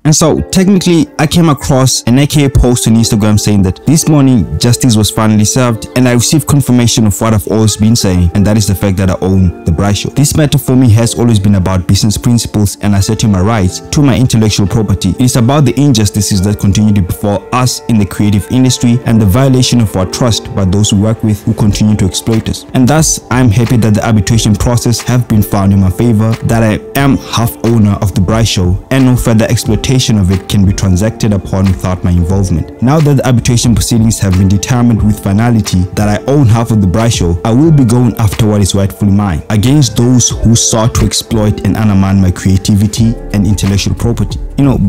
And so technically I came across an aka post on Instagram saying that this morning justice was finally served, and I received confirmation of what I've always been saying, and that is the fact that I own the Braai show. This matter for me has always been about business principles and asserting my rights to my intellectual property. It is about the injustices that continue to befall us in the creative industry and the violation of our trust by those we work with who continue to exploit us. And thus I'm happy that the arbitration process have been found in my favor, that I am half owner of the Braai show and no further exploitation of it can be transacted upon without my involvement. Now that the arbitration proceedings have been determined with finality that I own half of the Braai show, I will be going after what is rightfully mine against those who sought to exploit and undermine my creativity and intellectual property.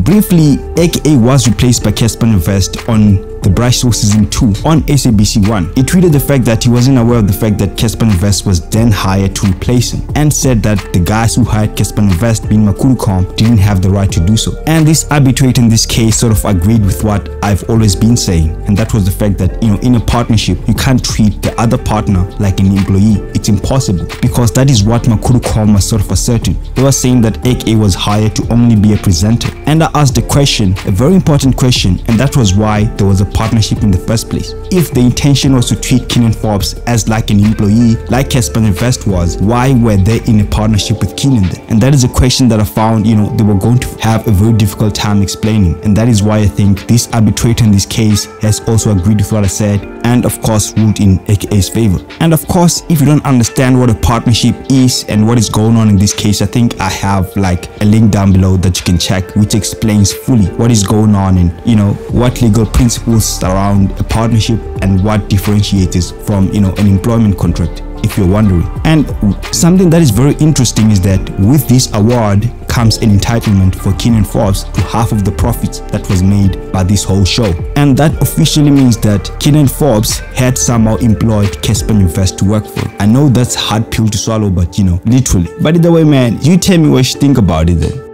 Briefly, aka was replaced by Cassper on the Braai show season 2 on SABC1. He tweeted the fact that he wasn't aware of the fact that Cassper was then hired to replace him, and said that the guys who hired Cassper being MakhuduCom didn't have the right to do so. And this arbitrator in this case sort of agreed with what I've always been saying, and that was the fact that in a partnership you can't treat the other partner like an employee. It's impossible, because that is what MakhuduCom was sort of asserting. They were saying that aka was hired to only be a presenter, and I asked a question, a very important question, and that was why there was a partnership in the first place. If the intention was to treat Keenan Forbes as like an employee, like Cassper was, why were they in a partnership with Keenan then? And that is a question that I found, they were going to have a very difficult time explaining. And that is why I think this arbitrator in this case has also agreed with what I said, and of course ruled in AKA's favor. And of course, if you don't understand what a partnership is and what is going on in this case, I think I have like a link down below that you can check, which explains fully what is going on and what legal principles surround a partnership and what differentiates it from an employment contract, if you're wondering. And something that is very interesting is that with this award comes an entitlement for Keenan Forbes to half of the profits that was made by this whole show. And that officially means that Keenan Forbes had somehow employed Cassper to work for him. I know that's a hard pill to swallow, but literally. But either way, man, you tell me what you think about it then.